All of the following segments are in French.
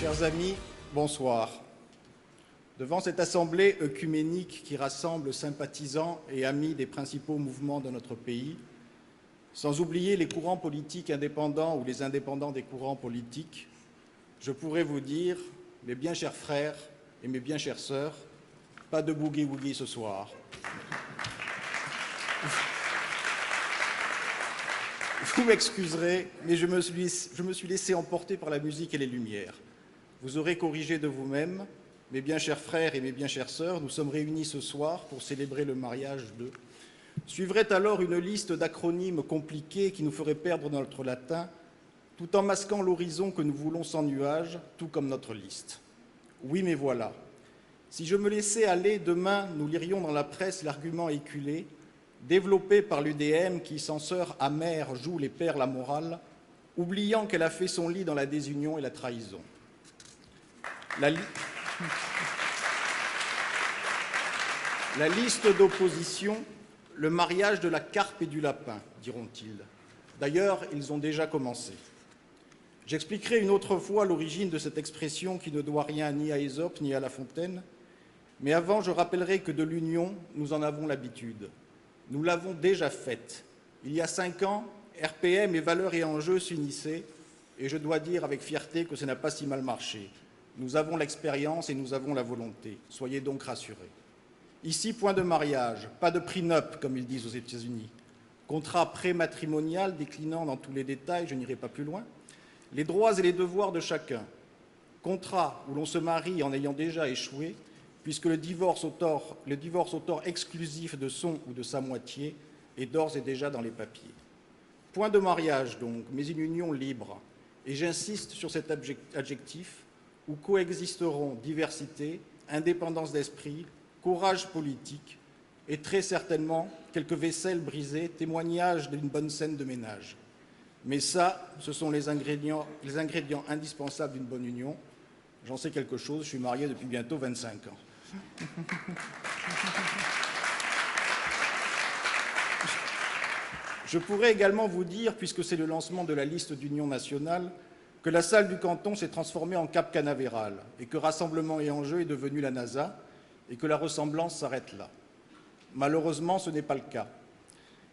Chers amis, bonsoir. Devant cette assemblée œcuménique qui rassemble sympathisants et amis des principaux mouvements de notre pays, sans oublier les courants politiques indépendants ou les indépendants des courants politiques, je pourrais vous dire, mes bien chers frères et mes bien chères sœurs, pas de boogie-woogie ce soir. Vous m'excuserez, mais je me suis laissé emporter par la musique et les lumières. Vous aurez corrigé de vous-même, mes bien chers frères et mes bien chères sœurs, nous sommes réunis ce soir pour célébrer le mariage de... Suivrait alors une liste d'acronymes compliqués qui nous feraient perdre notre latin, tout en masquant l'horizon que nous voulons sans nuages, tout comme notre liste. Oui, mais voilà. Si je me laissais aller, demain, nous lirions dans la presse l'argument éculé, développé par l'UDM qui, sans sœur amère, joue les pères la morale, oubliant qu'elle a fait son lit dans la désunion et la trahison. La liste d'opposition, le mariage de la carpe et du lapin, diront-ils. D'ailleurs, ils ont déjà commencé. J'expliquerai une autre fois l'origine de cette expression qui ne doit rien ni à Ésope ni à La Fontaine, mais avant, je rappellerai que de l'union, nous en avons l'habitude. Nous l'avons déjà faite. Il y a 5 ans, RPM et Valeurs et Enjeux s'unissaient, et je dois dire avec fierté que ça n'a pas si mal marché. Nous avons l'expérience et nous avons la volonté. Soyez donc rassurés. Ici, point de mariage, pas de prenup, comme ils disent aux États-Unis. Contrat prématrimonial déclinant dans tous les détails, je n'irai pas plus loin, les droits et les devoirs de chacun. Contrat où l'on se marie en ayant déjà échoué, puisque le divorce au tort exclusif de son ou de sa moitié est d'ores et déjà dans les papiers. Point de mariage donc, mais une union libre. Et j'insiste sur cet adjectif, où coexisteront diversité, indépendance d'esprit, courage politique et très certainement quelques vaisselles brisées, témoignage d'une bonne scène de ménage. Mais ça, ce sont les ingrédients indispensables d'une bonne union. J'en sais quelque chose, je suis marié depuis bientôt 25 ans. Je pourrais également vous dire, puisque c'est le lancement de la liste d'union nationale, que la salle du canton s'est transformée en Cap Canaveral et que Rassemblement et Enjeux est devenu la NASA et que la ressemblance s'arrête là. Malheureusement, ce n'est pas le cas.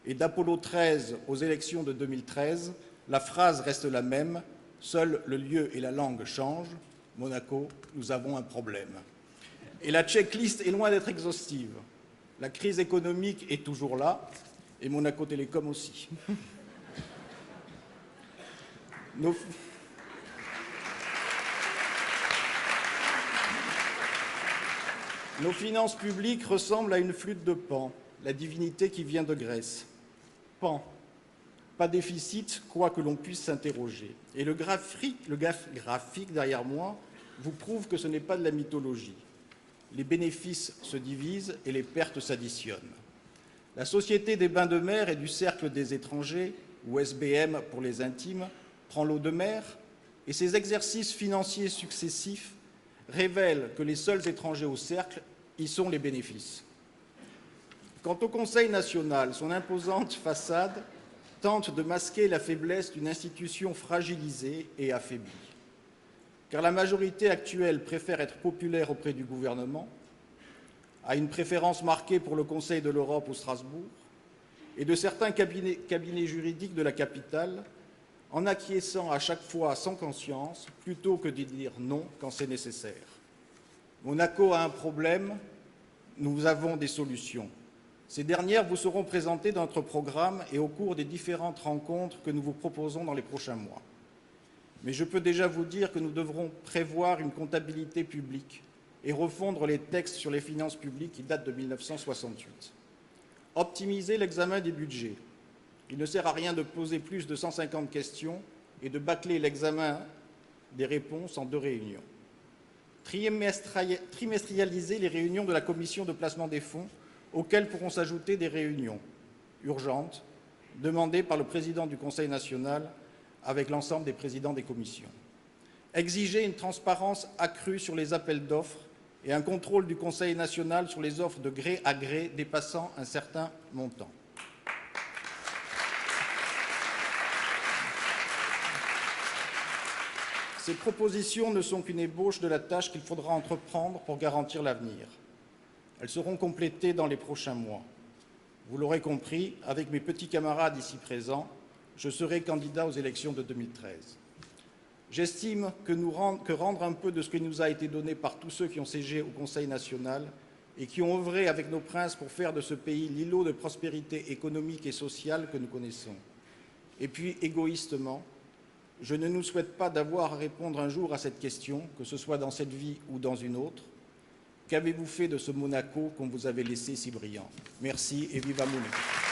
Et d'Apollo 13 aux élections de 2013, la phrase reste la même, seul le lieu et la langue changent. Monaco, nous avons un problème. Et la checklist est loin d'être exhaustive. La crise économique est toujours là, et Monaco Télécom aussi. Nos finances publiques ressemblent à une flûte de Pan, la divinité qui vient de Grèce. Pan, pas déficit, quoi que l'on puisse s'interroger. Et le graphique derrière moi vous prouve que ce n'est pas de la mythologie. Les bénéfices se divisent et les pertes s'additionnent. La Société des bains de mer et du cercle des étrangers, ou SBM pour les intimes, prend l'eau de mer et ses exercices financiers successifs révèlent que les seuls étrangers au cercle y sont les bénéfices. Quant au Conseil national, son imposante façade tente de masquer la faiblesse d'une institution fragilisée et affaiblie. Car la majorité actuelle préfère être populaire auprès du gouvernement, a une préférence marquée pour le Conseil de l'Europe ou Strasbourg, et de certains cabinets juridiques de la capitale, en acquiesçant à chaque fois sans conscience, plutôt que de dire non quand c'est nécessaire. Monaco a un problème, nous avons des solutions. Ces dernières vous seront présentées dans notre programme et au cours des différentes rencontres que nous vous proposons dans les prochains mois. Mais je peux déjà vous dire que nous devrons prévoir une comptabilité publique et refondre les textes sur les finances publiques qui datent de 1968. Optimiser l'examen des budgets. Il ne sert à rien de poser plus de 150 questions et de bâcler l'examen des réponses en 2 réunions. Trimestrialiser les réunions de la commission de placement des fonds, auxquelles pourront s'ajouter des réunions urgentes demandées par le président du Conseil national avec l'ensemble des présidents des commissions. Exiger une transparence accrue sur les appels d'offres et un contrôle du Conseil national sur les offres de gré à gré dépassant un certain montant. Ces propositions ne sont qu'une ébauche de la tâche qu'il faudra entreprendre pour garantir l'avenir. Elles seront complétées dans les prochains mois. Vous l'aurez compris, avec mes petits camarades ici présents, je serai candidat aux élections de 2013. J'estime que rendre un peu de ce qui nous a été donné par tous ceux qui ont siégé au Conseil national et qui ont œuvré avec nos princes pour faire de ce pays l'îlot de prospérité économique et sociale que nous connaissons. Et puis, égoïstement, je ne nous souhaite pas d'avoir à répondre un jour à cette question, que ce soit dans cette vie ou dans une autre. Qu'avez-vous fait de ce Monaco qu'on vous avait laissé si brillant? Merci et viva Monaco.